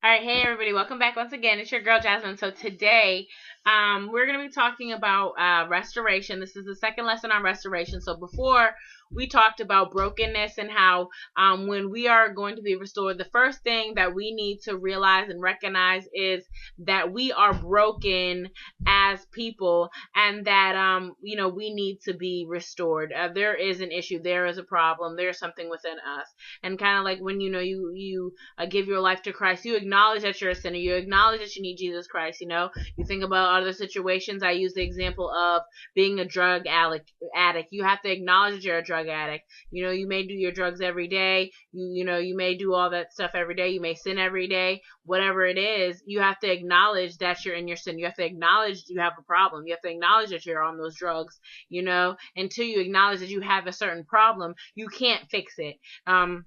All right, hey everybody, welcome back once again. It's your girl Jasmine. So today, we're going to be talking about restoration. This is the second lesson on restoration. So before we talked about brokenness and how when we are going to be restored, the first thing that we need to realize and recognize is that we are broken as people, and that we need to be restored. There is an issue, there is a problem, there's something within us, and kind of like when you give your life to Christ, you acknowledge that you're a sinner. You acknowledge that you need Jesus Christ. You think about other situations. I use the example of being a drug addict. You have to acknowledge that you're a drug addict. You may do your drugs every day. You may do all that stuff every day. You may sin every day. Whatever it is, you have to acknowledge that you're in your sin. You have to acknowledge you have a problem. You have to acknowledge that you're on those drugs. Until you acknowledge that you have a certain problem, you can't fix it. And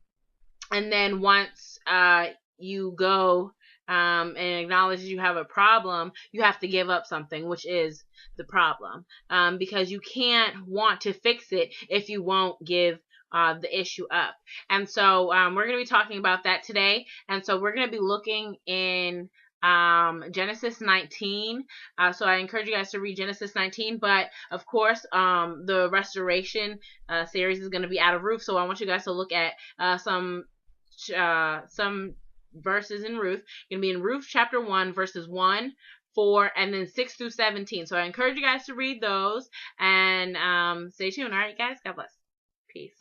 then once you go and acknowledge you have a problem, you have to give up something, which is the problem, because you can't want to fix it if you won't give the issue up. And so we're going to be talking about that today. And so we're going to be looking in Genesis 19. So I encourage you guys to read Genesis 19, but of course the restoration series is going to be out of Ruth, so I want you guys to look at some verses in Ruth. Going to be in Ruth chapter 1 verses 1, 4, and then 6 through 17. So I encourage you guys to read those and stay tuned. All right, guys. God bless. Peace.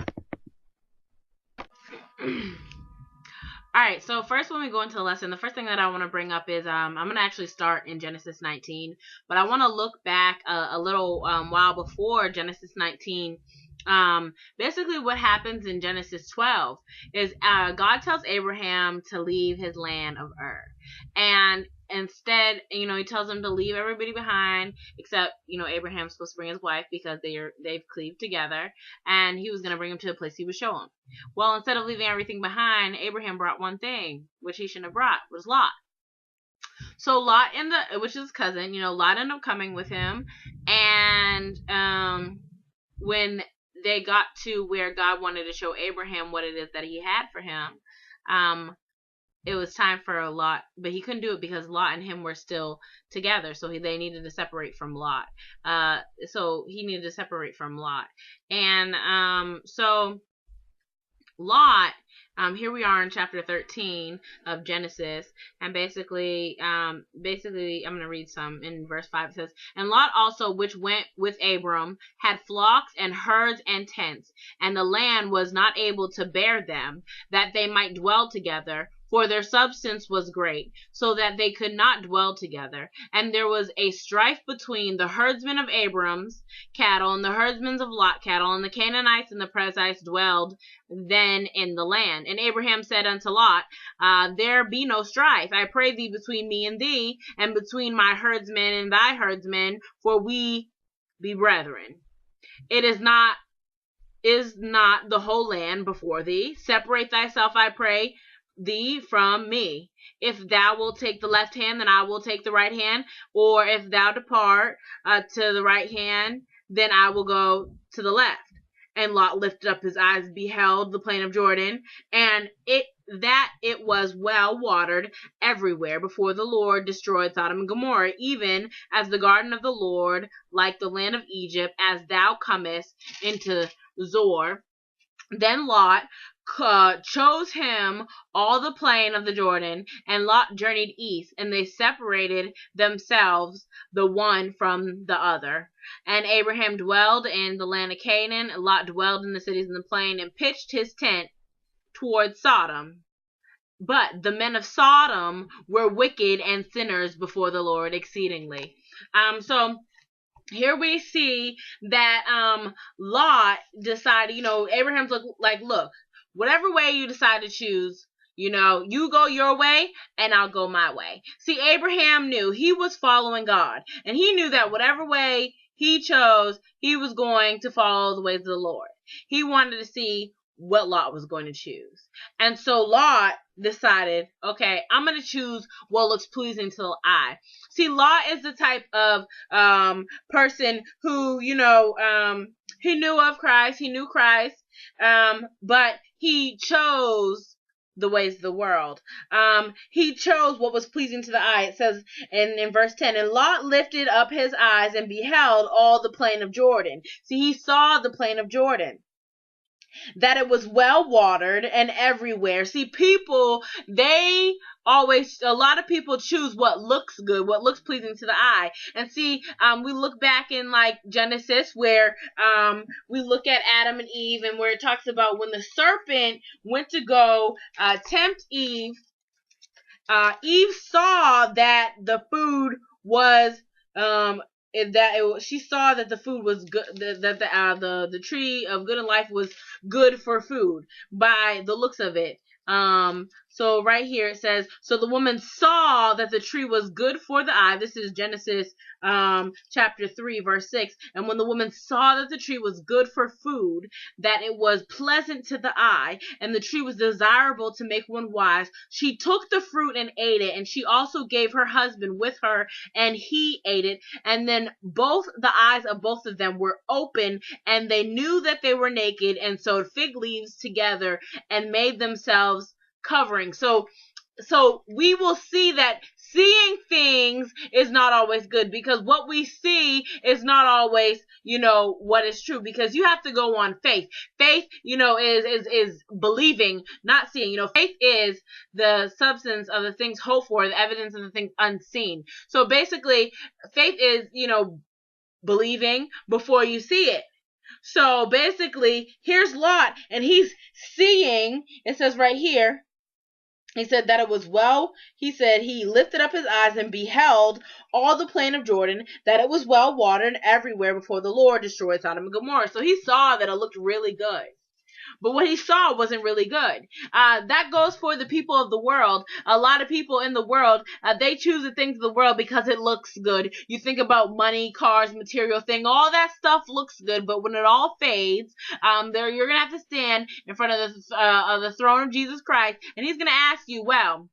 All right, so first when we go into the lesson, the first thing that I want to bring up is I'm going to actually start in Genesis 19, but I want to look back a little while before Genesis 19. Basically what happens in Genesis 12 is God tells Abraham to leave his land of Ur, and instead, he tells him to leave everybody behind except, Abraham's supposed to bring his wife because they've cleaved together, and he was going to bring him to a place he would show him. Well, instead of leaving everything behind, Abraham brought one thing, which he shouldn't have brought, was Lot. So Lot which is his cousin, Lot ended up coming with him, and when they got to where God wanted to show Abraham what it is that he had for him, it was time for Lot, but he couldn't do it because Lot and him were still together, so they needed to separate from Lot. So he needed to separate from Lot. And so Lot, here we are in chapter 13 of Genesis, and basically I'm going to read some. In verse 5 it says, "And Lot also, which went with Abram, had flocks and herds and tents, and the land was not able to bear them, that they might dwell together, for their substance was great, so that they could not dwell together. And there was a strife between the herdsmen of Abram's cattle and the herdsmen of Lot cattle, and the Canaanites and the Perizzites dwelled then in the land. And Abraham said unto Lot, there be no strife, I pray thee, between me and thee, and between my herdsmen and thy herdsmen, for we be brethren. Is not the whole land before thee? Separate thyself, I pray thee, from me. If thou wilt take the left hand, then I will take the right hand, or if thou depart to the right hand, then I will go to the left. And Lot lifted up his eyes, beheld the plain of Jordan, and it was well watered everywhere before the Lord destroyed Sodom and Gomorrah, even as the garden of the Lord, like the land of Egypt, as thou comest into Zoar. Then Lot chose him all the plain of the Jordan, and Lot journeyed east, and they separated themselves the one from the other. And Abraham dwelled in the land of Canaan, and Lot dwelled in the cities in the plain, and pitched his tent toward Sodom. But the men of Sodom were wicked and sinners before the Lord exceedingly." So here we see that Lot decided, Abraham's look, whatever way you decide to choose, you go your way and I'll go my way. See, Abraham knew he was following God, and he knew that whatever way he chose, he was going to follow the ways of the Lord. He wanted to see what Lot was going to choose. And so Lot decided, okay, I'm going to choose what looks pleasing to the eye. See, Lot is the type of person who, he knew of Christ, he knew Christ, but he chose the ways of the world. He chose what was pleasing to the eye. It says in verse 10, and Lot lifted up his eyes and beheld all the plain of Jordan. See, he saw the plain of Jordan, that it was well watered and everywhere. See, people, a lot of people choose what looks good, what looks pleasing to the eye. And see, we look back in like Genesis where we look at Adam and Eve, and where it talks about when the serpent went to go tempt Eve, Eve saw that the food was she saw that the food was good, that the tree of good and life was good for food by the looks of it. So right here it says, so the woman saw that the tree was good for the eye. This is Genesis chapter 3 verse 6. And when the woman saw that the tree was good for food, that it was pleasant to the eye, and the tree was desirable to make one wise, she took the fruit and ate it, and she also gave her husband with her, and he ate it. And then both the eyes of both of them were open, and they knew that they were naked, and sewed fig leaves together and made themselves covering. So we will see that seeing things is not always good, because what we see is not always, what is true, because you have to go on faith. Faith, is believing, not seeing. Faith is the substance of the things hoped for, the evidence of the things unseen. So basically, faith is, believing before you see it. So basically, here's Lot, and he's seeing, it says right here, he said that it was well. He said he lifted up his eyes and beheld all the plain of Jordan, that it was well watered everywhere before the Lord destroyed Sodom and Gomorrah. So he saw that it looked really good. But what he saw wasn't really good. That goes for the people of the world. A lot of people in the world, they choose the things of the world because it looks good. You think about money, cars, material thing, all that stuff looks good, but when it all fades, you're gonna have to stand in front of the throne of Jesus Christ, and he's gonna ask you, well,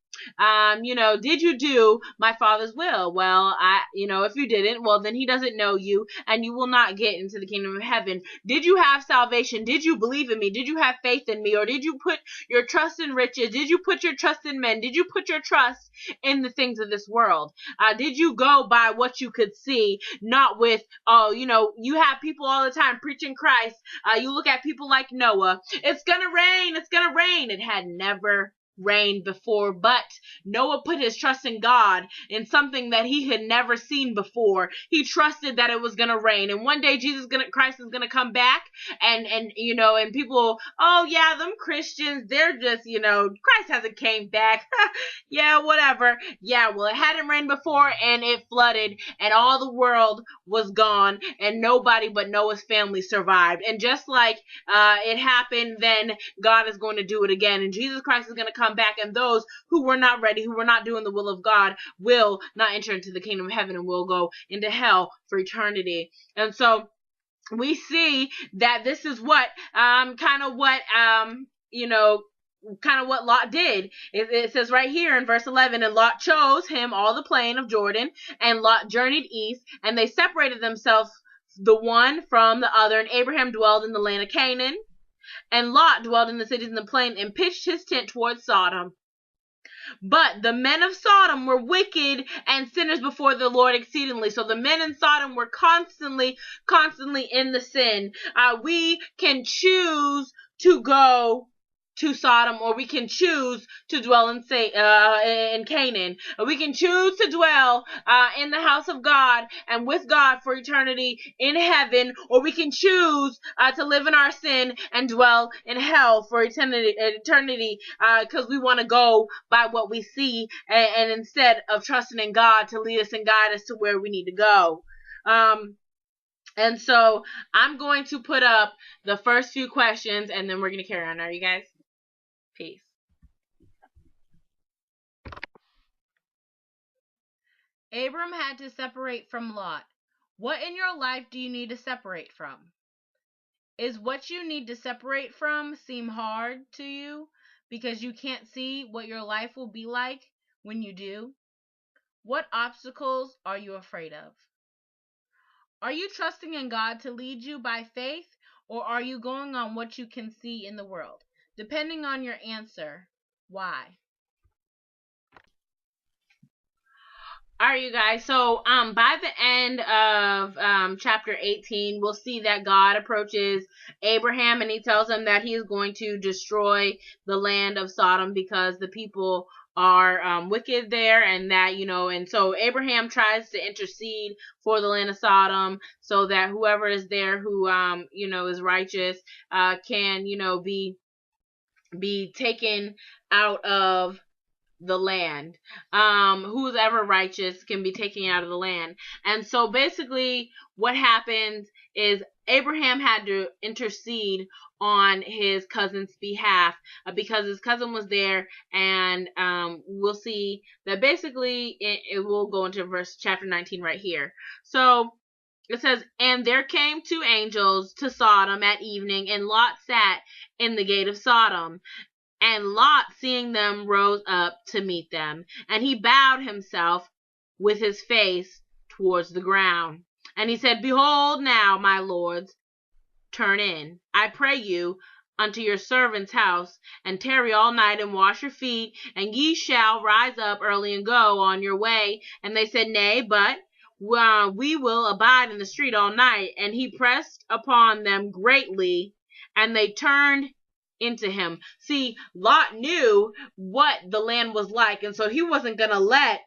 did you do my Father's will? Well, if you didn't, well, then he doesn't know you, and you will not get into the kingdom of heaven. Did you have salvation? Did you believe in me? Did you have faith in me? Or did you put your trust in riches? Did you put your trust in men? Did you put your trust in the things of this world? Did you go by what you could see, not with, you have people all the time preaching Christ. You look at people like Noah. It's gonna rain. It's gonna rain. It had never rained before, but Noah put his trust in God, in something that he had never seen before. He trusted that it was gonna rain, and one day Christ is gonna come back, and people, oh yeah, them Christians, they're just, Christ hasn't came back. Yeah, whatever. Yeah, well, it hadn't rained before, and it flooded, and all the world was gone, and nobody but Noah's family survived. And just like it happened then, God is going to do it again, and Jesus Christ is going to come back, and those who were not ready, who were not doing the will of God, will not enter into the kingdom of heaven and will go into hell for eternity. And so we see that this is what what Lot did. It says right here in verse 11, and Lot chose him all the plain of Jordan, and Lot journeyed east, and they separated themselves the one from the other, and Abraham dwelled in the land of Canaan, and Lot dwelled in the cities in the plain, and pitched his tent towards Sodom. But the men of Sodom were wicked and sinners before the Lord exceedingly. So the men in Sodom were constantly in the sin. We can choose to go to Sodom, or we can choose to dwell in Canaan. We can choose to dwell in the house of God and with God for eternity in heaven, or we can choose to live in our sin and dwell in hell for eternity, because we want to go by what we see, and instead of trusting in God to lead us and guide us to where we need to go. And so I'm going to put up the first few questions, and then we're going to carry on. Are you guys? Peace. Abram had to separate from Lot. What in your life do you need to separate from? Is what you need to separate from seem hard to you because you can't see what your life will be like when you do? What obstacles are you afraid of? Are you trusting in God to lead you by faith, or are you going on what you can see in the world? Depending on your answer, Why? All right, you guys. So, by the end of chapter 18, we'll see that God approaches Abraham and he tells him that he is going to destroy the land of Sodom because the people are wicked there, and that, and so Abraham tries to intercede for the land of Sodom so that whoever is there who is righteous can be taken out of the land. Who's ever righteous can be taken out of the land. And so basically what happens is Abraham had to intercede on his cousin's behalf because his cousin was there, and we'll see that basically it will go into chapter 19 right here. So it says, and there came two angels to Sodom at evening, and Lot sat in the gate of Sodom. And Lot, seeing them, rose up to meet them, and he bowed himself with his face towards the ground. And he said, Behold now, my lords, turn in, I pray you, unto your servant's house, and tarry all night, and wash your feet, and ye shall rise up early and go on your way. And they said, Nay, but we will abide in the street all night. And he pressed upon them greatly, and they turned into him. See, Lot knew what the land was like, and so he wasn't gonna let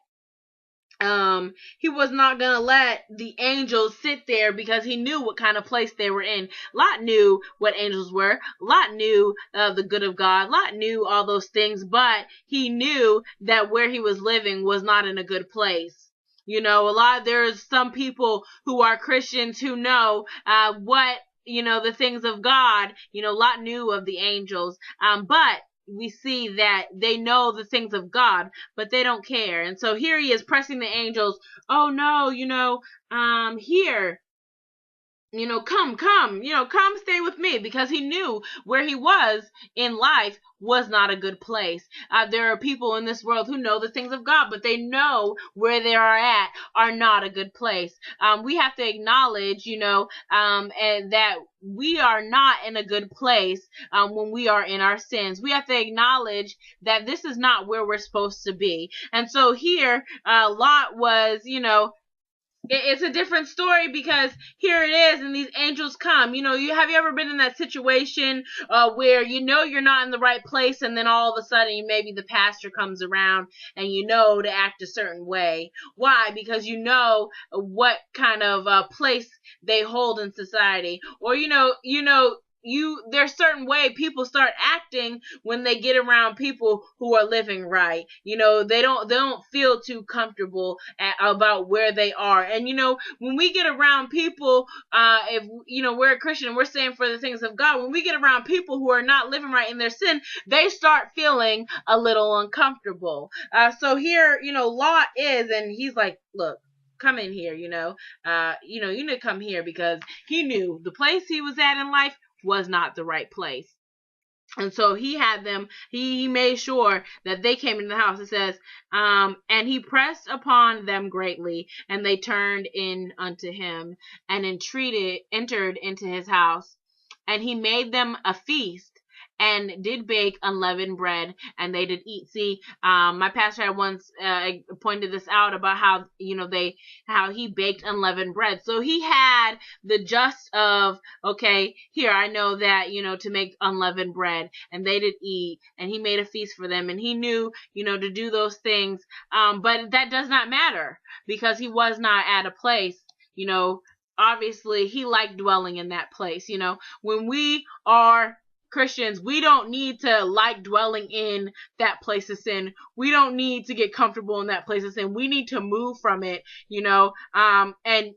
the angels sit there because he knew what kind of place they were in. Lot knew what angels were. Lot knew the good of God. Lot knew all those things, but he knew that where he was living was not in a good place. There's some people who are Christians who know what the things of God. Lot knew of the angels, but we see that they know the things of God, but they don't care. And so here he is pressing the angels. Oh no, here, come stay with me, because he knew where he was in life was not a good place. There are people in this world who know the things of God, but they know where they are not a good place. We have to acknowledge, and that we are not in a good place when we are in our sins. We have to acknowledge that this is not where we're supposed to be. And so here, Lot was, it's a different story, because here it is, and these angels come. Have you ever been in that situation where you're not in the right place, and then all of a sudden maybe the pastor comes around and to act a certain way? Why? Because what kind of place they hold in society, or there's certain way people start acting when they get around people who are living right. They don't feel too comfortable about where they are. And when we get around people, if we're a Christian and we're saying for the things of God, when we get around people who are not living right in their sin, they start feeling a little uncomfortable. So here, Lot is, and he's like, look, come in here, you need to come here, because he knew the place he was at in life was not the right place. And so he made sure that they came into the house. It says, and he pressed upon them greatly, and they turned in unto him, and entered into his house. And he made them a feast, and did bake unleavened bread, and they did eat. See, my pastor had once pointed this out about how how he baked unleavened bread. So he had the just of, okay, here, I know that to make unleavened bread, and they did eat, and he made a feast for them, and he knew to do those things. But that does not matter, because he was not at a place. Obviously he liked dwelling in that place. When we are Christians, we don't need to like dwelling in that place of sin. We don't need to get comfortable in that place of sin. We need to move from it, and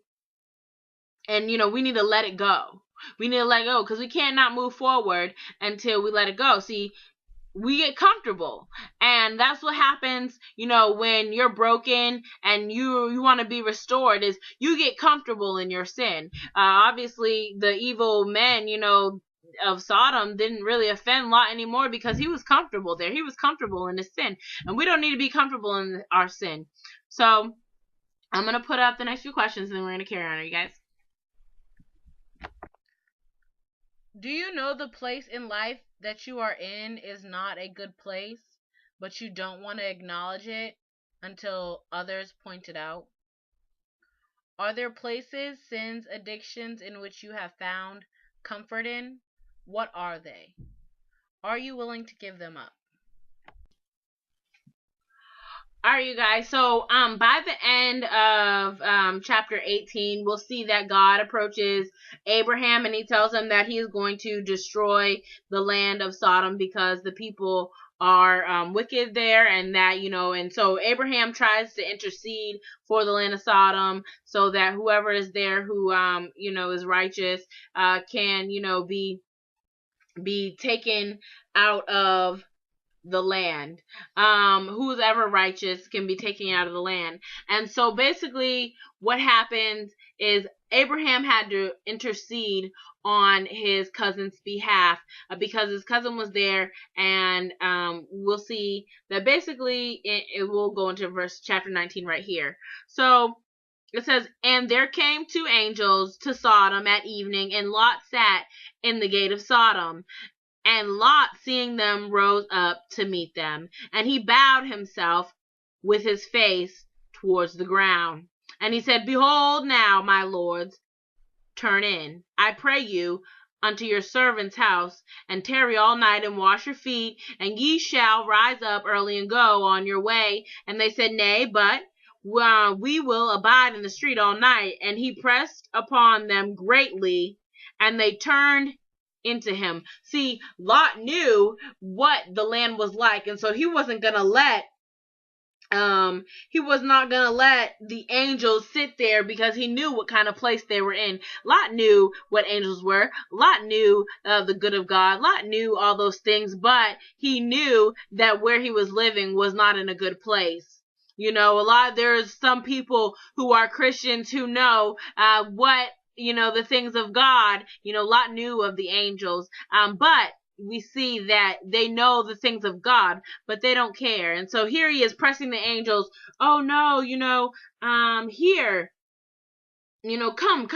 we need to let it go. We need to let it go, because we can't not move forward until we let it go. See, we get comfortable, and that's what happens when you're broken and you want to be restored, is you get comfortable in your sin. Obviously the evil men of Sodom didn't really offend Lot anymore, because he was comfortable there. He was comfortable in his sin, and we don't need to be comfortable in our sin. So I'm going to put up the next few questions, and then we're going to carry on. Are you guys? Do you know the place in life that you are in is not a good place? but you don't want to acknowledge it until others point it out? Are there places, sins, addictions in which you have found comfort in? What are they? Are you willing to give them up? All right, you guys. So, by the end of chapter 18, we'll see that God approaches Abraham and he tells him that he is going to destroy the land of Sodom because the people are wicked there, and that, and so Abraham tries to intercede for the land of Sodom so that whoever is there who, is righteous, can, be taken out of the land. Who's ever righteous can be taken out of the land. And so basically what happens is Abraham had to intercede on his cousin's behalf because his cousin was there, and we'll see that basically it will go into chapter 19 right here. So it says, "And there came two angels to Sodom at evening, and Lot sat in the gate of Sodom. And Lot, seeing them, rose up to meet them, and he bowed himself with his face towards the ground. And he said, Behold now, my lords, turn in, I pray you, unto your servant's house, and tarry all night, and wash your feet, and ye shall rise up early and go on your way. And they said, Nay, but we will abide in the street all night. And he pressed upon them greatly, and they turned into him." See, Lot knew what the land was like, and so he wasn't gonna let the angels sit there because he knew what kind of place they were in. Lot knew what angels were. Lot knew the good of God. Lot knew all those things, but he knew that where he was living was not in a good place. There's some people who are Christians who know what the things of God. Lot knew of the angels, but we see that they know the things of God, but they don't care. And so here he is pressing the angels. Oh no, here, come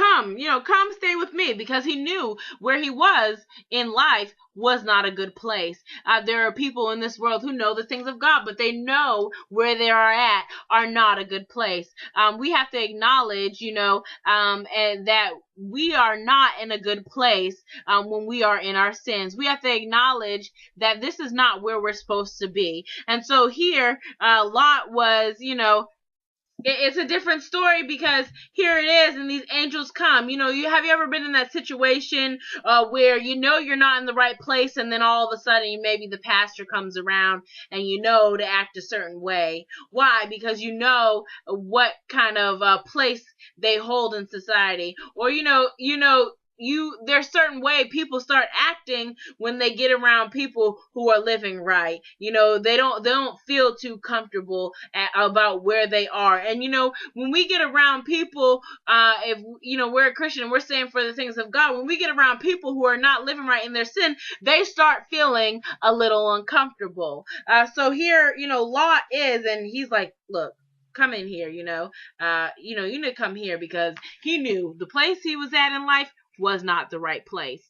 stay with me, because he knew where he was in life was not a good place. There are people in this world who know the things of God, but they know where they are at are not a good place. We have to acknowledge, and that we are not in a good place when we are in our sins. We have to acknowledge that this is not where we're supposed to be. And so here, Lot was, it's a different story, because here it is, and these angels come. Have you ever been in that situation where you're not in the right place, and then all of a sudden maybe the pastor comes around and to act a certain way? Why? Because what kind of place they hold in society, or there's certain way people start acting when they get around people who are living right. They don't feel too comfortable about where they are. And when we get around people, if we're a Christian and we're saying for the things of God, when we get around people who are not living right in their sin, they start feeling a little uncomfortable. So here, Lot is, and he's like, look, come in here, you need to come here, because he knew the place he was at in life was not the right place.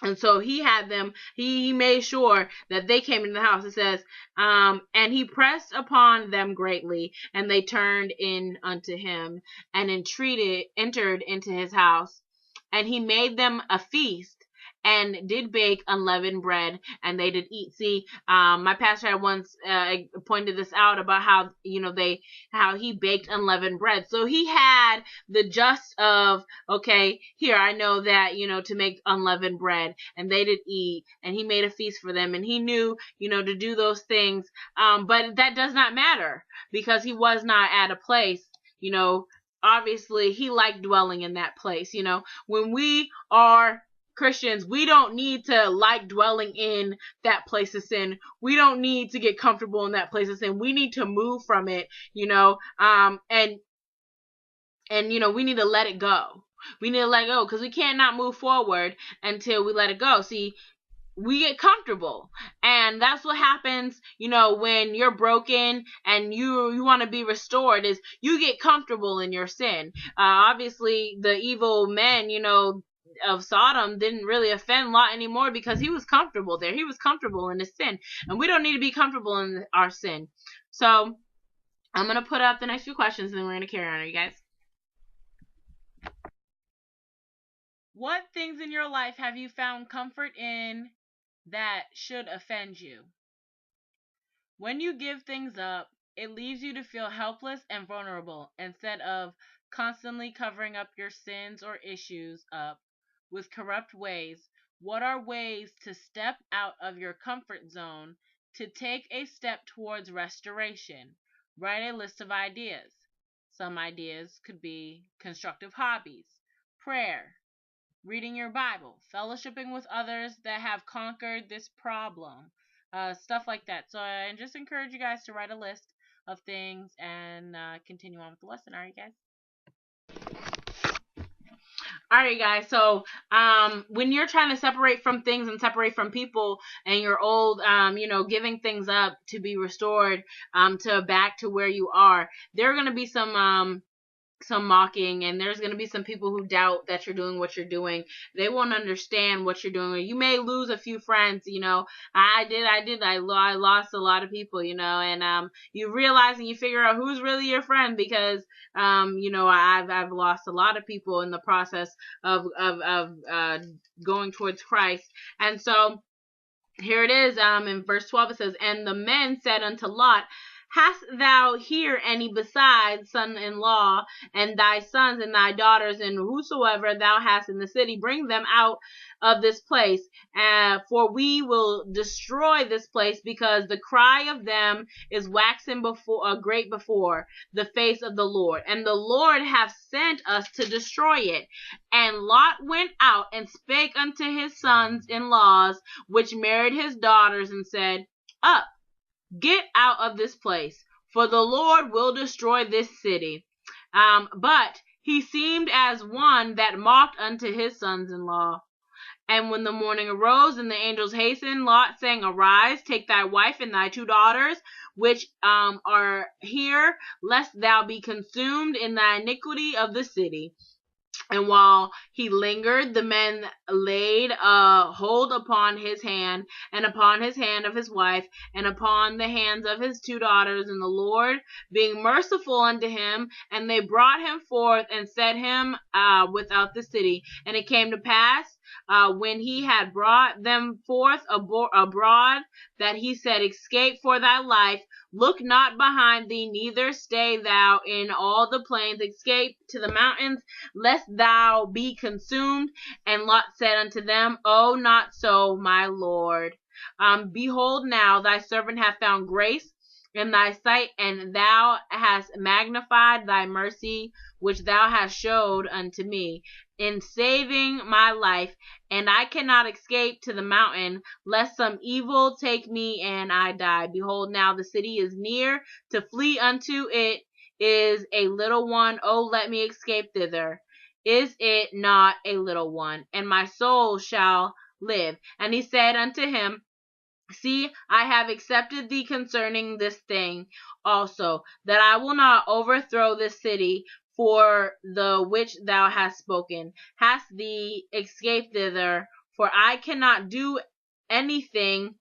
And so he had them, he made sure that they came into the house. It says, and he pressed upon them greatly, and they turned in unto him, and entered into his house. And he made them a feast, and did bake unleavened bread, and they did eat. See, my pastor had once pointed this out about how how he baked unleavened bread. So he had the just of, okay, here I know that to make unleavened bread, and they did eat, and he made a feast for them, and he knew to do those things. But that does not matter, because he was not at a place. Obviously he liked dwelling in that place. When we are Christians, we don't need to like dwelling in that place of sin. We don't need to get comfortable in that place of sin. We need to move from it, and we need to let it go. We need to let it go, because we can't not move forward until we let it go. See, we get comfortable, and that's what happens when you're broken and you want to be restored, is you get comfortable in your sin. Obviously the evil men, of Sodom didn't really offend Lot anymore because he was comfortable there. He was comfortable in his sin. And we don't need to be comfortable in our sin. So I'm going to put up the next few questions and then we're going to carry on. Are you guys? What things in your life have you found comfort in that should offend you? When you give things up, it leaves you to feel helpless and vulnerable instead of constantly covering up your sins or issues up with corrupt ways. What are ways to step out of your comfort zone to take a step towards restoration? Write a list of ideas. Some ideas could be constructive hobbies, prayer, reading your Bible, fellowshipping with others that have conquered this problem, stuff like that. So I just encourage you guys to write a list of things and continue on with the lesson. All right, guys? All right, guys. So when you're trying to separate from things and separate from people and you're old, giving things up to be restored to back to where you are, there are going to be some mocking, and there's going to be some people who doubt that you're doing what you're doing. They won't understand what you're doing. You may lose a few friends, I lost a lot of people, and you realize and you figure out who's really your friend because I've lost a lot of people in the process of going towards Christ. And so here it is, in verse 12 it says, "And the men said unto Lot, Hast thou here any besides son-in-law, and thy sons and thy daughters, and whosoever thou hast in the city, bring them out of this place, for we will destroy this place, because the cry of them is waxen great before the face of the Lord, and the Lord hath sent us to destroy it. And Lot went out and spake unto his sons-in-laws, which married his daughters, and said, Up, get out of this place, for the Lord will destroy this city. But he seemed as one that mocked unto his sons-in-law. And when the morning arose, and the angels hastened Lot, saying, Arise, take thy wife and thy 2 daughters, which are here, lest thou be consumed in thy iniquity of the city. And while he lingered, the men laid hold upon his hand, and upon his hand of his wife, and upon the hands of his 2 daughters, and the Lord being merciful unto him, and they brought him forth and set him without the city. And it came to pass, when he had brought them forth abroad, that he said, Escape for thy life, look not behind thee, neither stay thou in all the plains, escape to the mountains, lest thou be consumed. And Lot said unto them, Oh, not so, my Lord. Behold, now thy servant hath found grace in thy sight, and thou hast magnified thy mercy, which thou hast showed unto me, in saving my life, and I cannot escape to the mountain, lest some evil take me and I die. Behold, now the city is near to flee unto it is a little one. Oh, let me escape thither. Is it not a little one? And my soul shall live. And he said unto him, See, I have accepted thee concerning this thing also, that I will not overthrow this city for the which thou hast spoken. Hast thee escaped thither? For I cannot do anything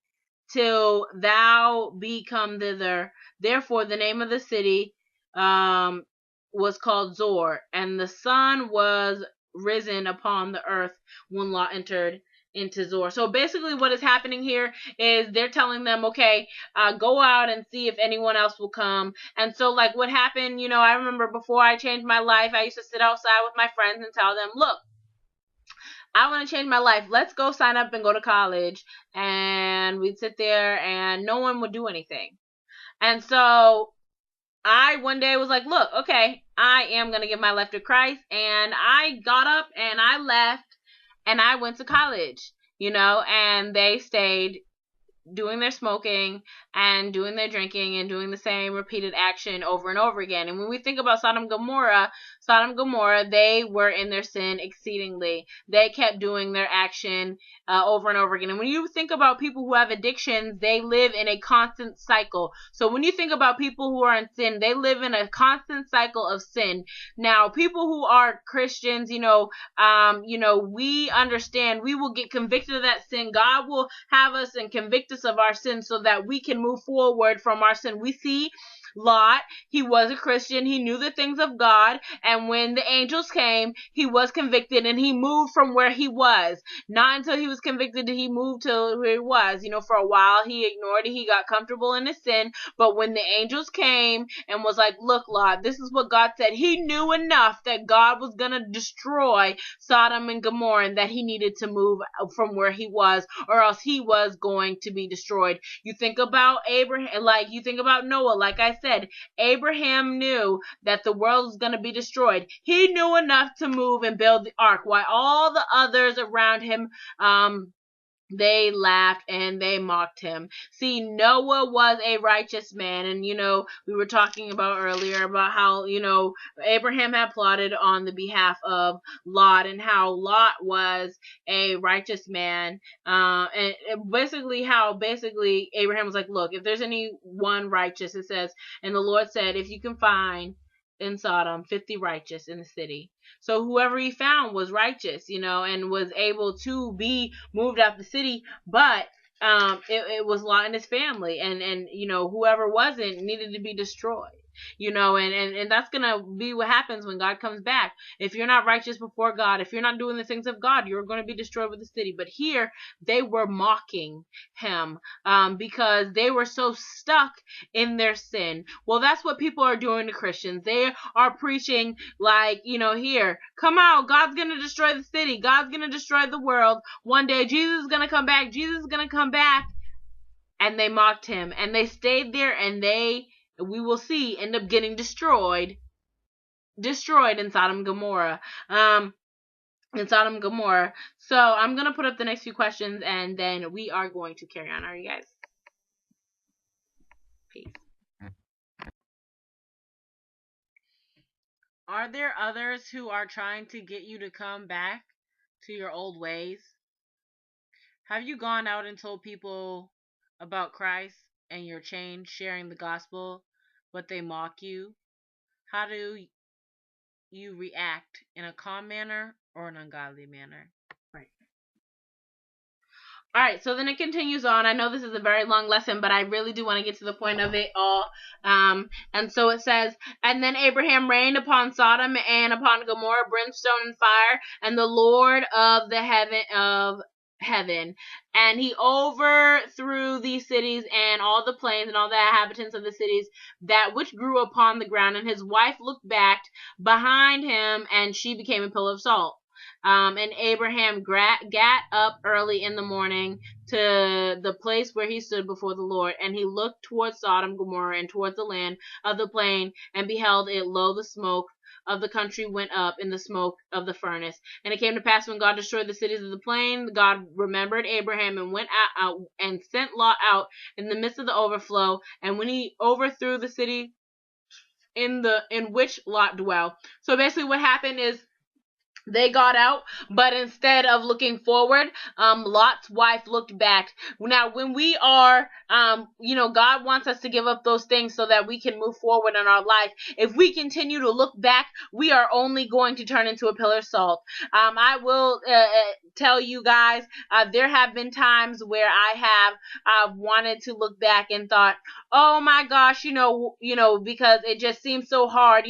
till thou be come thither. Therefore the name of the city was called Zor, and the sun was risen upon the earth when Lot entered into Zor. So basically what is happening here is they're telling them, okay, go out and see if anyone else will come. And so like what happened, I remember before I changed my life, I used to sit outside with my friends and tell them, look, I want to change my life. Let's go sign up and go to college. And we'd sit there and no one would do anything. And so I one day was like, look, okay, I am going to give my life to Christ. And I got up and I left and I went to college, and they stayed doing their smoking and doing their drinking and doing the same repeated action over and over again. And when we think about Sodom and Gomorrah, they were in their sin exceedingly. They kept doing their action over and over again. And when you think about people who have addictions, they live in a constant cycle. So when you think about people who are in sin, they live in a constant cycle of sin. Now, people who are Christians, we understand we will get convicted of that sin. God will have us and convict us of our sin so that we can move forward from our sin. We see Lot, he was a Christian, he knew the things of God, and when the angels came, he was convicted and he moved from where he was. Not until he was convicted did he move to where he was. For a while he ignored it, he got comfortable in his sin, but when the angels came and was like, look, Lot, this is what God said, he knew enough that God was going to destroy Sodom and Gomorrah and that he needed to move from where he was, or else he was going to be destroyed. You think about Abraham, you think about Noah, like I said, Abraham knew that the world was going to be destroyed. He knew enough to move and build the ark, while all the others around him, they laughed and they mocked him. See, Noah was a righteous man, and we were talking about earlier about how Abraham had plotted on the behalf of Lot, and how Lot was a righteous man, and basically Abraham was like, look, if there's anyone righteous, it says, and the Lord said, if you can find in Sodom 50 righteous in the city. So whoever he found was righteous, and was able to be moved out the city, but it was Lot and his family, and whoever wasn't needed to be destroyed. And that's gonna be what happens when God comes back. If you're not righteous before God, if you're not doing the things of God, you're going to be destroyed with the city. But here they were mocking him because they were so stuck in their sin. Well, that's what people are doing to Christians. They are preaching here, come out, God's gonna destroy the city, God's gonna destroy the world. One day Jesus is gonna come back, and they mocked him, and they stayed there, and we will see, end up getting destroyed in Sodom and Gomorrah. So I'm going to put up the next few questions, and then we are going to carry on. Are you guys? Peace. Are there others who are trying to get you to come back to your old ways? Have you gone out and told people about Christ and your change, sharing the gospel, but they mock you? How do you react, in a calm manner or an ungodly manner? Right. Alright, so then it continues on. I know this is a very long lesson, but I really do want to get to the point of it all. And so it says, and then Abraham rained upon Sodom and upon Gomorrah brimstone and fire, and the Lord of the heaven, and he overthrew these cities and all the plains and all the inhabitants of the cities that which grew upon the ground. And his wife looked back behind him, and she became a pillar of salt. And Abraham got up early in the morning to the place where he stood before the Lord, and he looked towards Sodom, Gomorrah, and towards the land of the plain, and beheld it, lo, the smoke of the country went up in the smoke of the furnace. And it came to pass, when God destroyed the cities of the plain, God remembered Abraham and went out and sent Lot out in the midst of the overflow. And when he overthrew the city in which Lot dwelt. So basically what happened is, they got out, but instead of looking forward, Lot's wife looked back. Now, when we are, God wants us to give up those things so that we can move forward in our life. If we continue to look back, we are only going to turn into a pillar of salt. I will tell you guys, there have been times where I have wanted to look back and thought, oh my gosh, because it just seems so hard.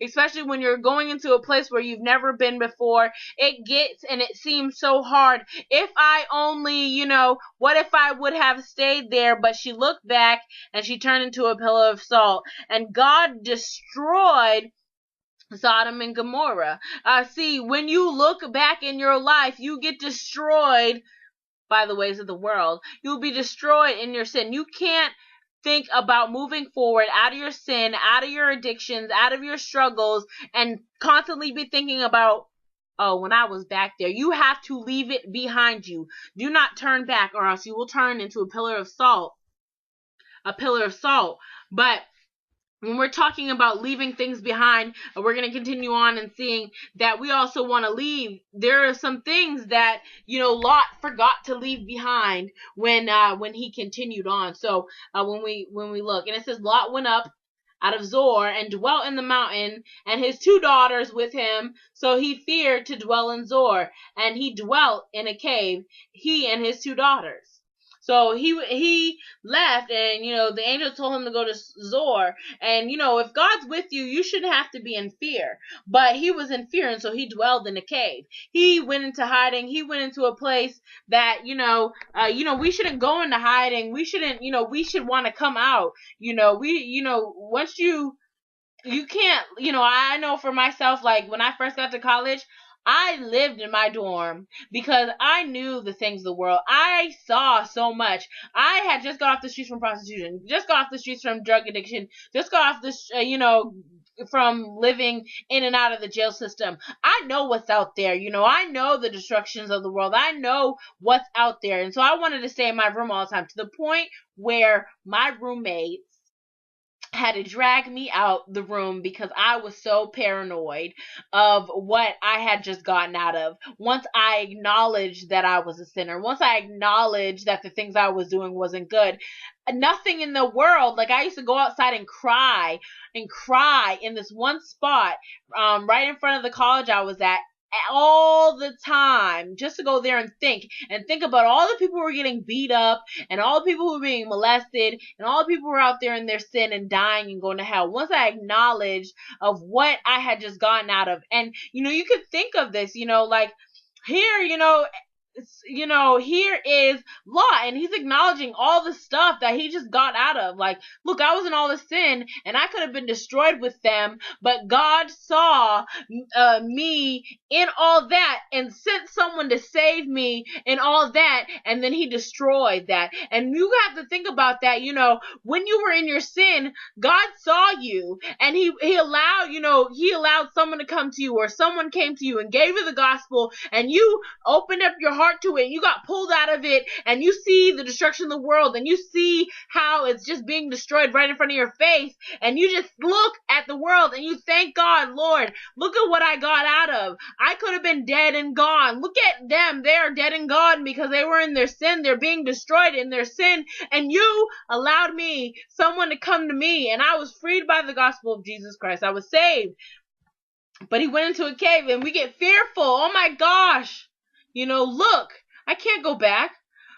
Especially when you're going into a place where you've never been before, it seems so hard. If I only, what if I would have stayed there? But she looked back and she turned into a pillar of salt, and God destroyed Sodom and Gomorrah. See, when you look back in your life, you get destroyed by the ways of the world. You'll be destroyed in your sin. You can't think about moving forward out of your sin, out of your addictions, out of your struggles, and constantly be thinking about oh, when I was back there. You have to leave it behind you. Do not turn back, or else you will turn into a pillar of salt. A pillar of salt. But when we're talking about leaving things behind, we're going to continue on and seeing that we also want to leave. There are some things that, Lot forgot to leave behind when he continued on. So when we look, and it says Lot went up out of Zoar and dwelt in the mountain, and his 2 daughters with him. So he feared to dwell in Zoar, and he dwelt in a cave, he and his 2 daughters. So he left, and the angel told him to go to Zoar. And if God's with you, you shouldn't have to be in fear. But he was in fear, and so he dwelled in a cave. He went into hiding. He went into a place that we shouldn't go into hiding. We shouldn't. We should want to come out. Once you can't. I know for myself, like when I first got to college, I lived in my dorm because I knew the things of the world. I saw so much. I had just got off the streets from prostitution, just got off the streets from drug addiction, just got off the, from living in and out of the jail system. I know what's out there. I know the destructions of the world. I know what's out there. And so I wanted to stay in my room all the time, to the point where my roommates had to drag me out the room because I was so paranoid of what I had just gotten out of. Once I acknowledged that I was a sinner, once I acknowledged that the things I was doing wasn't good, nothing in the world, like I used to go outside and cry in this one spot right in front of the college I was at, all the time, just to go there and think about all the people who were getting beat up, and all the people who were being molested, and all the people who were out there in their sin and dying and going to hell. Once I acknowledged of what I had just gotten out of, and you could think of this, like here, here is Lot, and he's acknowledging all the stuff that he just got out of. Like, look, I was in all the sin, and I could have been destroyed with them, but God saw me in all that and sent someone to save me in all that, and then he destroyed that. And you have to think about that, when you were in your sin, God saw you, and he allowed someone to come to you, or someone came to you and gave you the gospel, and you opened up your heart to it, you got pulled out of it, and you see the destruction of the world, and you see how it's just being destroyed right in front of your face, and you just look at the world and you thank God, Lord, look at what I got out of. I could have been dead and gone. Look at them, they're dead and gone because they were in their sin. They're being destroyed in their sin, and you allowed someone to come to me, and I was freed by the gospel of Jesus Christ. I was saved. But he went into a cave, and we get fearful. Oh my gosh. Look, I can't go back.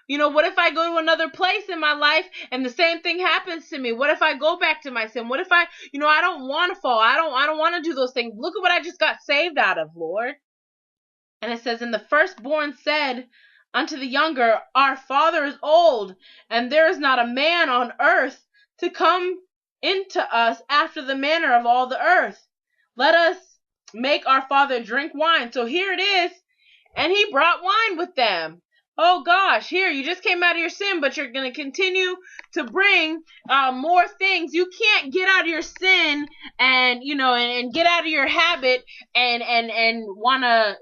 What if I go to another place in my life and the same thing happens to me? What if I go back to my sin? What if I don't want to fall. I don't want to do those things. Look at what I just got saved out of, Lord. And it says, and the firstborn said unto the younger, our father is old, and there is not a man on earth to come into us after the manner of all the earth. Let us make our father drink wine. So here it is. And he brought wine with them. Oh gosh, here, you just came out of your sin, but you're going to continue to bring more things. You can't get out of your sin and, and get out of your habit and want to,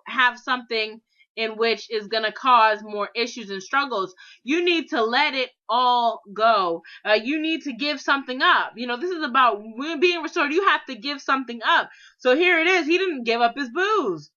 have something in which is going to cause more issues and struggles. You need to let it all go. You need to give something up. This is about being restored. You have to give something up. So here it is. He didn't give up his booze.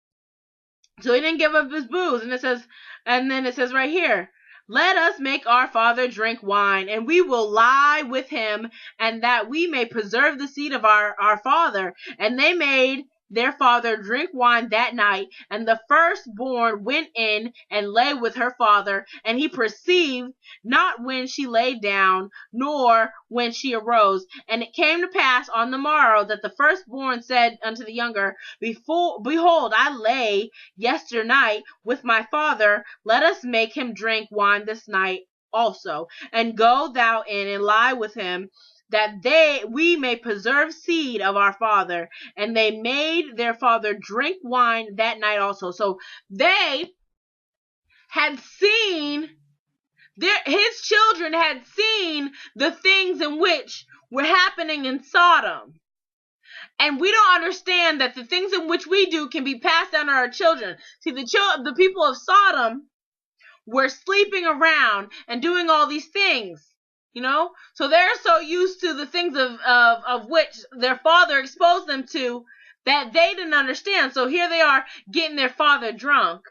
So he didn't give up his booze. And then it says right here, let us make our father drink wine, and we will lie with him, and that we may preserve the seed of our father. And they made their father drink wine that night, and the firstborn went in and lay with her father, and he perceived not when she lay down, nor when she arose. And it came to pass on the morrow that the firstborn said unto the younger, behold, I lay yesternight with my father, let us make him drink wine this night also, and go thou in and lie with him, that we may preserve seed of our father. And they made their father drink wine that night also. So they had seen, his children had seen the things in which were happening in Sodom. And we don't understand that the things in which we do can be passed down to our children. See, the people of Sodom were sleeping around and doing all these things, so they're so used to the things of which their father exposed them to that they didn't understand. So here they are getting their father drunk,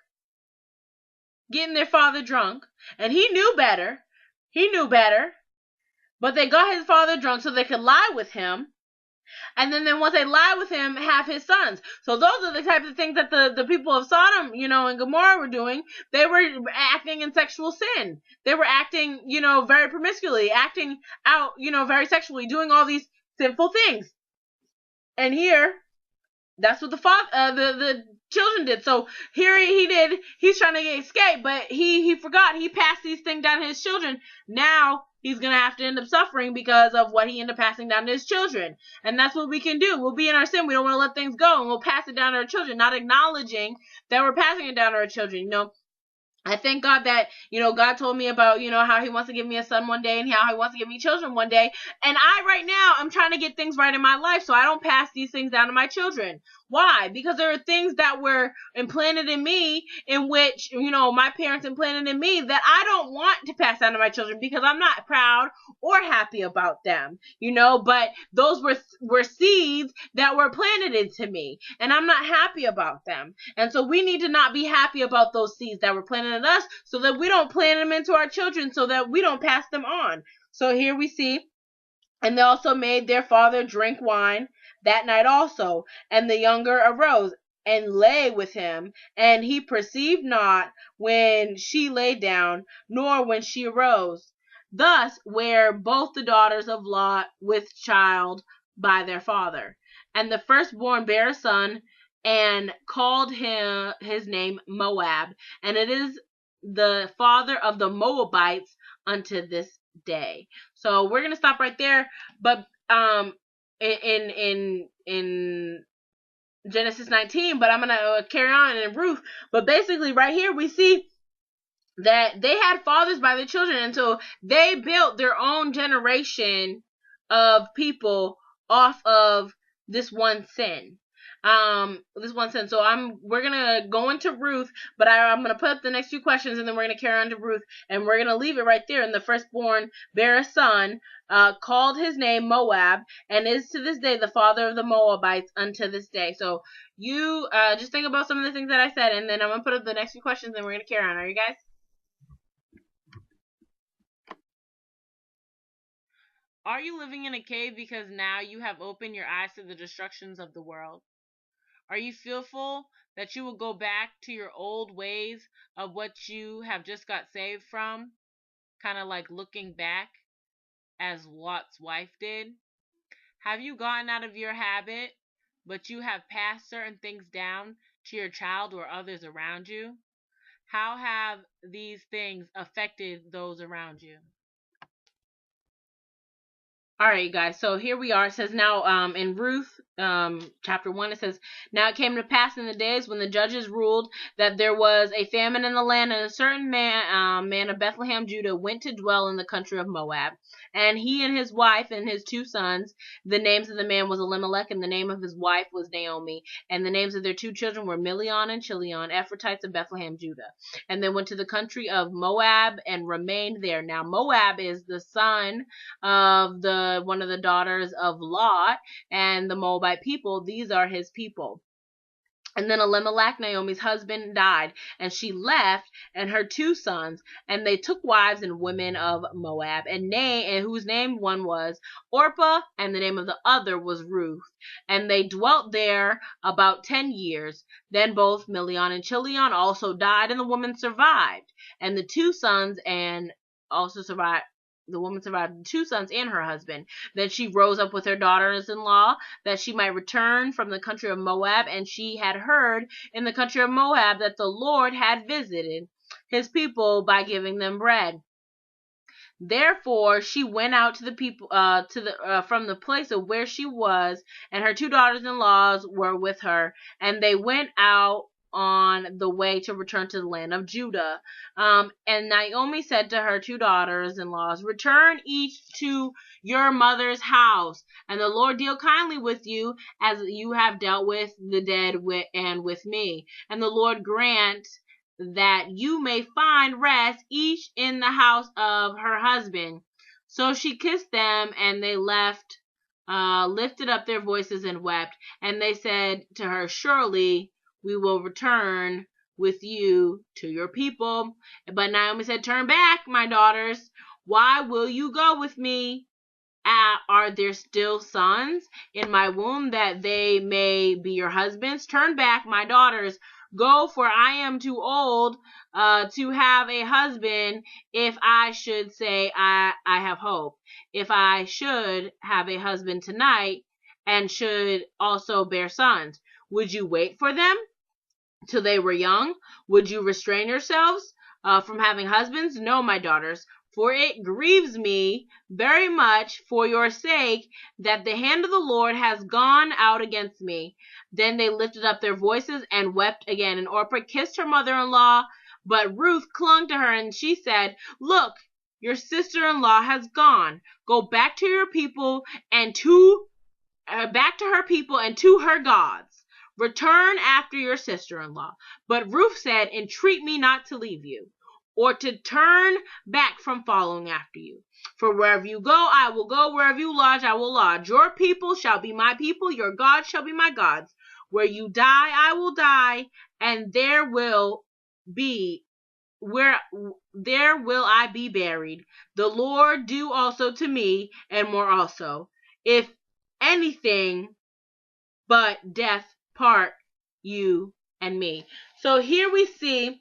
and he knew better, but they got his father drunk so they could lie with him. And then once they lie with him, have his sons. So those are the types of things that the people of Sodom, and Gomorrah were doing. They were acting in sexual sin. They were acting, very promiscuously, acting out, very sexually, doing all these sinful things. And here, that's what the children did. So here he's trying to escape, but he forgot. He passed these things down to his children. Now he's going to have to end up suffering because of what he ended up passing down to his children. And that's what we can do. We'll be in our sin. We don't want to let things go, and we'll pass it down to our children, not acknowledging that we're passing it down to our children. I thank God that, God told me about, how he wants to give me a son one day and how he wants to give me children one day. And right now, I'm trying to get things right in my life so I don't pass these things down to my children. Why? Because there are things that were implanted in me in which, my parents implanted in me that I don't want to pass down to my children because I'm not proud or happy about them, but those were seeds that were planted into me and I'm not happy about them. And so we need to not be happy about those seeds that were planted in us so that we don't plant them into our children so that we don't pass them on. So here we see, and they also made their father drink wine that night also, and the younger arose and lay with him, and he perceived not when she lay down, nor when she arose. Thus were both the daughters of Lot with child by their father. And the firstborn bare a son, and called his name Moab, and it is the father of the Moabites unto this day. So we're gonna stop right there, but in Genesis 19, but I'm gonna carry on in Ruth. But basically, right here we see that they had fathers by their children, and so they built their own generation of people off of this one sin. So we're gonna go into Ruth, but I'm gonna put up the next few questions, and then we're gonna carry on to Ruth, and we're gonna leave it right there. And the firstborn bare a son, called his name Moab, and is to this day the father of the Moabites unto this day. So you just think about some of the things that I said, and then I'm gonna put up the next few questions, and we're gonna carry on. Are you guys? Are you living in a cave because now you have opened your eyes to the destructions of the world? Are you fearful that you will go back to your old ways of what you have just got saved from? Kind of like looking back as Lot's wife did? Have you gotten out of your habit, but you have passed certain things down to your child or others around you? How have these things affected those around you? All right, guys. So here we are. It says now, in Ruth, chapter 1, it says, now it came to pass in the days when the judges ruled that there was a famine in the land, and a certain man of Bethlehem, Judah, went to dwell in the country of Moab. And he and his wife and his 2 sons, the names of the man was Elimelech, and the name of his wife was Naomi. And the names of their 2 children were Milion and Chilion, Ephrathites of Bethlehem, Judah. And they went to the country of Moab and remained there. Now Moab is the son of one of the daughters of Lot, and the Moabite people, these are his people. And then Elimelech, Naomi's husband, died, and she left and her 2 sons, and they took wives and women of Moab, and whose name one was Orpah, and the name of the other was Ruth. And they dwelt there about 10 years. Then both Milion and Chilion also died, and the woman survived, and the 2 sons and also survived. The woman survived the 2 sons and her husband. Then she rose up with her daughters-in-law that she might return from the country of Moab, and she had heard in the country of Moab that the Lord had visited his people by giving them bread. Therefore she went out to the people from the place of where she was, and her 2 daughters-in-law were with her, and they went out on the way to return to the land of Judah. And Naomi said to her 2 daughters-in-laws, return each to your mother's house, and the Lord deal kindly with you as you have dealt with the dead and with me. And the Lord grant that you may find rest each in the house of her husband. So she kissed them, and they lifted up their voices and wept. And they said to her, surely we will return with you to your people. But Naomi said, turn back, my daughters. Why will you go with me? Are there still sons in my womb that they may be your husbands? Turn back, my daughters. Go, for I am too old to have a husband if I should say I have hope. If I should have a husband tonight and should also bear sons, would you wait for them till they were young? Would you restrain yourselves from having husbands? No, my daughters, for it grieves me very much for your sake that the hand of the Lord has gone out against me. Then they lifted up their voices and wept again. And Orpah kissed her mother-in-law, but Ruth clung to her, and she said, look, your sister-in-law has gone. Go back to your people and back to her people and to her gods. Return after your sister-in-law. But Ruth said, entreat me not to leave you, or to turn back from following after you. For wherever you go, I will go. Wherever you lodge, I will lodge. Your people shall be my people. Your gods shall be my gods. Where you die, I will die, and there will I be buried. The Lord do also to me, and more also, if anything but death part you and me. So here we see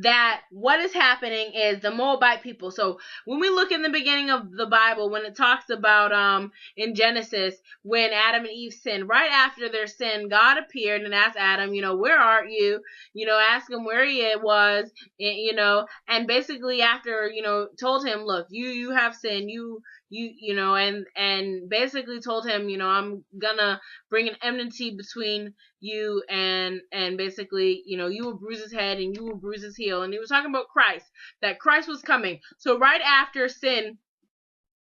that what is happening is the Moabite people. So when we look in the beginning of the Bible, when it talks about in Genesis, when Adam and Eve sinned, right after their sin, God appeared and asked Adam, where are you? Ask him where he was, and basically after, told him, look, you have sinned, and basically told him, I'm gonna bring an enmity between you and basically, you will bruise his head and you will bruise his heel. And he was talking about Christ, that Christ was coming. So right after sin,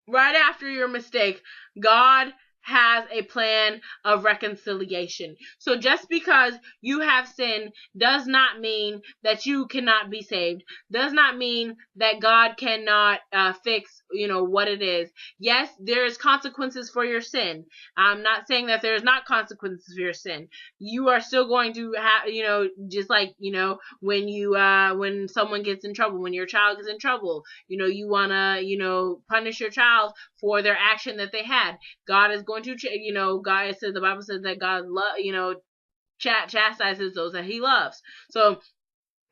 right after your mistake, God has a plan of reconciliation. So just because you have sinned does not mean that you cannot be saved. Does not mean that God cannot fix, what it is. Yes, there's consequences for your sin. I'm not saying that there's not consequences for your sin. You are still going to have, just like, when someone gets in trouble, when your child gets in trouble, you want to, punish your child for their action that they had. God is going to, God says, the Bible says that God chastises those that he loves. So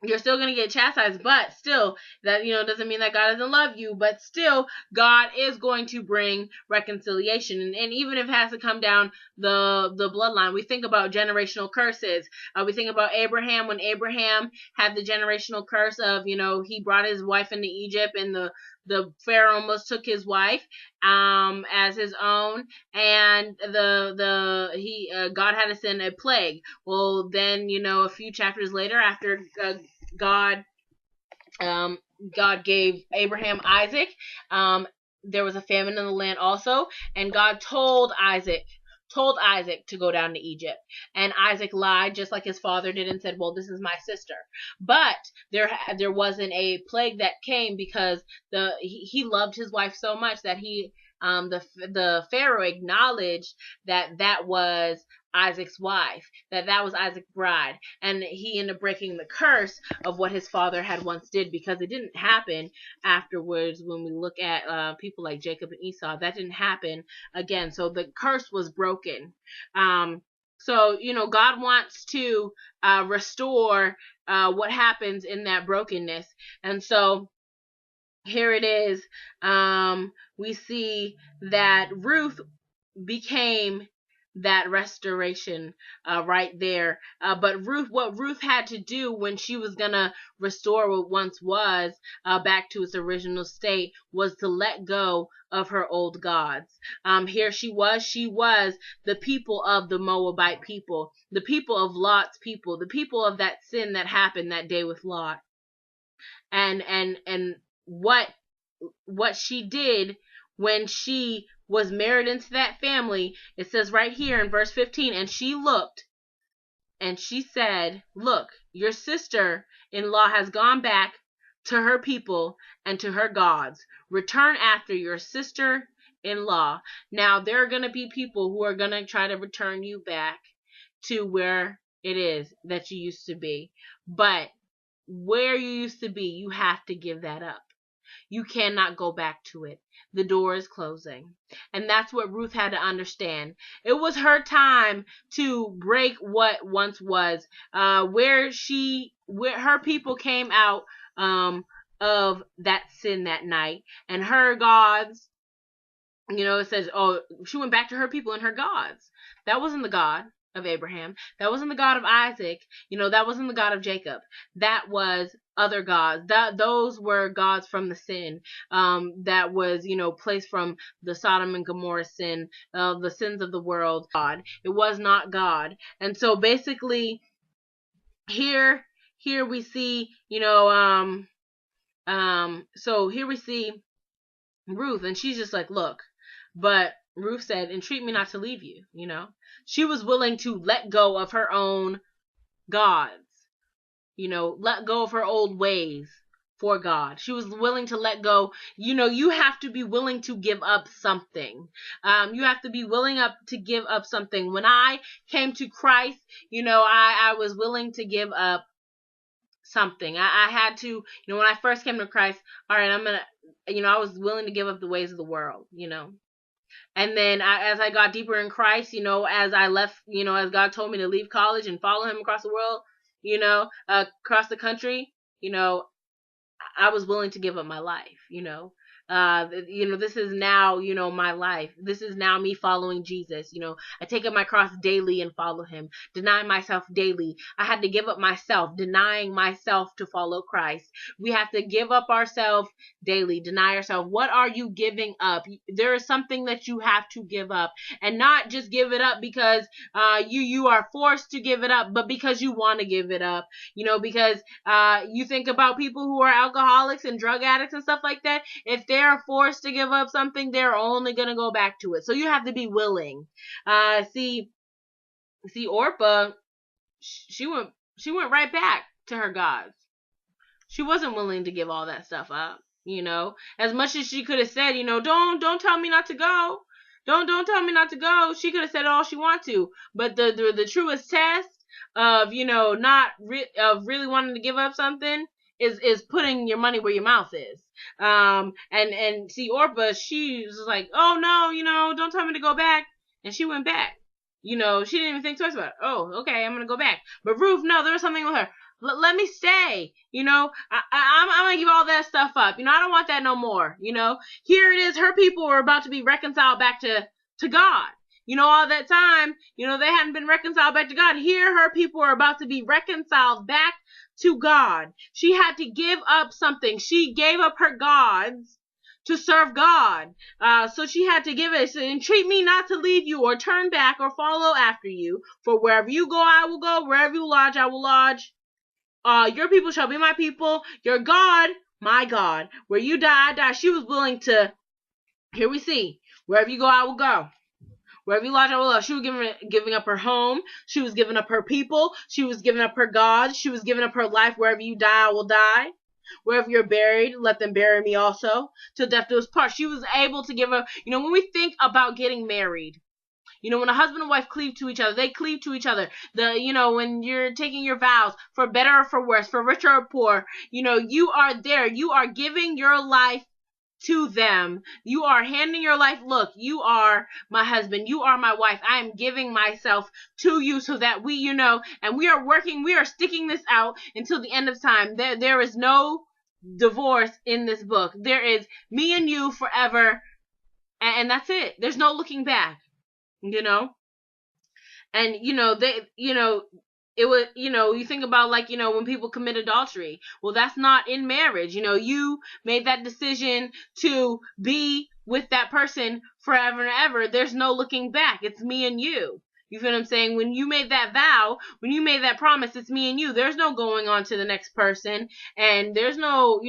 you're still going to get chastised, but still, that, doesn't mean that God doesn't love you, but still, God is going to bring reconciliation. And even if it has to come down the bloodline, we think about generational curses. We think about Abraham, when Abraham had the generational curse of, he brought his wife into Egypt, and the Pharaoh almost took his wife as his own, and God had to send a plague. Well, then, a few chapters later, after God gave Abraham Isaac, there was a famine in the land also, and God told Isaac to go down to Egypt. And Isaac lied just like his father did and said, well, this is my sister. But there wasn't a plague that came because he loved his wife so much that the Pharaoh acknowledged that was Isaac's wife, that was Isaac's bride, and he ended up breaking the curse of what his father had once did, because it didn't happen afterwards. When we look at people like Jacob and Esau, that didn't happen again. So the curse was broken. So God wants to restore what happens in that brokenness. And so here it is. We see that Ruth became that restoration right there. But what Ruth had to do when she was gonna restore what once was back to its original state was to let go of her old gods. Here she was the people of the Moabite people, the people of Lot's people, the people of that sin that happened that day with Lot. And what she did when she was married into that family, it says right here in verse 15, and she looked and she said, look, your sister-in-law has gone back to her people and to her gods. Return after your sister-in-law. Now there are going to be people who are going to try to return you back to where it is that you used to be. But where you used to be, you have to give that up. You cannot go back to it. The door is closing. And that's what Ruth had to understand. It was her time to break what once was. Where her people came out of that sin that night. And her gods, it says, she went back to her people and her gods. That wasn't the God of Abraham. That wasn't the God of Isaac. That wasn't the God of Jacob. That was other gods. Those were gods from the sin that was placed from the Sodom and Gomorrah sin, the sins of the world. God, it was not God. And so basically here we see so here we see Ruth, and she's just like, look, but Ruth said, entreat me not to leave you. She was willing to let go of her own gods, let go of her old ways for God. She was willing to let go. You have to be willing to give up something. You have to be willing to give up something. When I came to Christ, I was willing to give up something. I had to, when I first came to Christ, all right, I'm going to, I was willing to give up the ways of the world, And then as I got deeper in Christ, as I left, as God told me to leave college and follow him across the world, across the country, I was willing to give up my life, this is now, my life. This is now me following Jesus. I take up my cross daily and follow him, deny myself daily. I had to give up myself, denying myself to follow Christ. We have to give up ourselves daily, deny ourselves. What are you giving up? There is something that you have to give up, and not just give it up because you are forced to give it up, but because you want to give it up, because you think about people who are alcoholics and drug addicts and stuff like that. If they're forced to give up something, they're only going to go back to it. So you have to be willing. See Orpah, she went right back to her gods. She wasn't willing to give all that stuff up, as much as she could have said, don't tell me not to go. Don't tell me not to go. She could have said all she wanted to, but the truest test of, of really wanting to give up something is putting your money where your mouth is. And see Orpah, she was like, oh no, don't tell me to go back. And she went back. She didn't even think twice about it. Oh, okay, I'm going to go back. But Ruth, no, there was something with her. Let me stay. I'm going to give all that stuff up. I don't want that no more. Here it is. Her people were about to be reconciled back to God. All that time, they hadn't been reconciled back to God. Here, her people were about to be reconciled back to God. She had to give up something. She gave up her gods to serve God. So she had to give it. Entreat me not to leave you or turn back or follow after you. For wherever you go, I will go. Wherever you lodge, I will lodge. Your people shall be my people. Your God, my God. Where you die, I die. She was willing to, here we see, wherever you go, I will go. Wherever you lodge, I will lodge. She was giving up her home. She was giving up her people. She was giving up her gods. She was giving up her life. Wherever you die, I will die. Wherever you're buried, let them bury me also. Till death do us part. She was able to give up. When we think about getting married, when a husband and wife cleave to each other, they cleave to each other. When you're taking your vows, for better or for worse, for richer or poor, you are there. You are giving your life to them. You are handing your life. Look, you are my husband. You are my wife. I am giving myself to you so that we, and we are sticking this out until the end of time. There is no divorce in this book. There is me and you forever. And that's it. There's no looking back, And, it was, you think about, like, when people commit adultery. Well, that's not in marriage. You made that decision to be with that person forever and ever. There's no looking back. It's me and you. You feel what I'm saying? When you made that vow, when you made that promise, it's me and you. There's no going on to the next person. And there's no,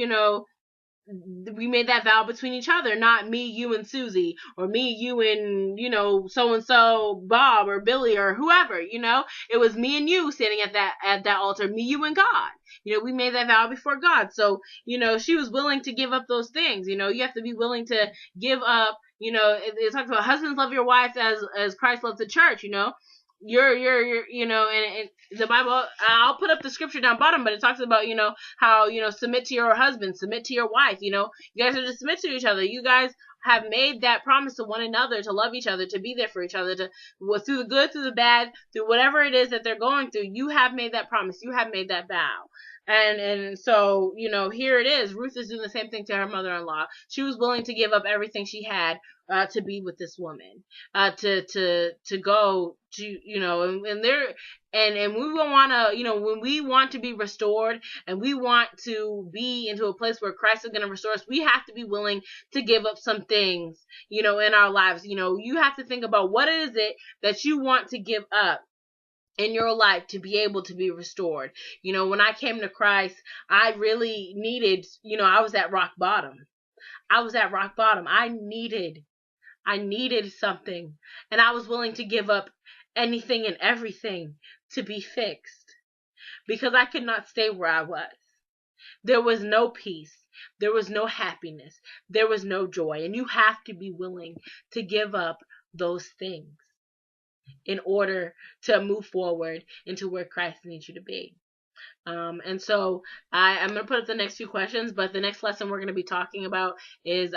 we made that vow between each other, not me, you, and Susie, or me, you, and, so and so Bob or Billy or whoever. It was me and you standing at that altar, me, you, and God. We made that vow before God. So, she was willing to give up those things. You have to be willing to give up. It talks about husbands, love your wives as Christ loved the church. You're and the Bible, I'll put up the scripture down bottom, but it talks about, how, submit to your husband, submit to your wife. You guys are to submit to each other. You guys have made that promise to one another, to love each other, to be there for each other, through the good, through the bad, through whatever it is that they're going through. You have made that promise. You have made that vow. And so, here it is. Ruth is doing the same thing to her mother-in-law. She was willing to give up everything she had to be with this woman, to go to, and we want to, when we want to be restored and we want to be into a place where Christ is going to restore us, we have to be willing to give up some things, in our lives. You have to think about what is it that you want to give up in your life to be able to be restored. When I came to Christ, I really needed, I was at rock bottom. I needed something, and I was willing to give up anything and everything to be fixed, because I could not stay where I was. There was no peace. There was no happiness. There was no joy. And you have to be willing to give up those things in order to move forward into where Christ needs you to be. And so I'm going to put up the next few questions, but the next lesson we're going to be talking about is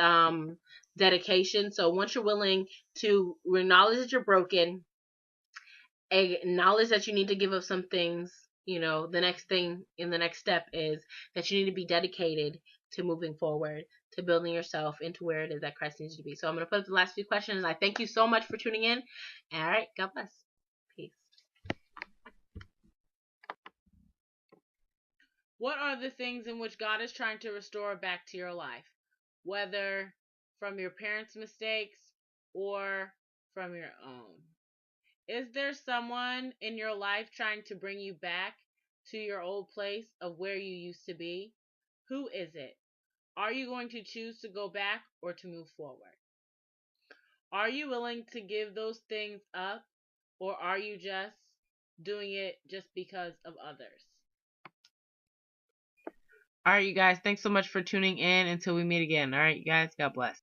dedication. So once you're willing to acknowledge that you're broken, acknowledge that you need to give up some things, the next thing in the next step is that you need to be dedicated to moving forward, to building yourself into where it is that Christ needs you to be. So I'm going to put up the last few questions. I thank you so much for tuning in. All right. God bless. Peace. What are the things in which God is trying to restore back to your life, whether from your parents' mistakes or from your own? Is there someone in your life trying to bring you back to your old place of where you used to be? Who is it? Are you going to choose to go back or to move forward? Are you willing to give those things up, or are you just doing it just because of others? All right, you guys, thanks so much for tuning in. Until we meet again. All right, you guys, God bless.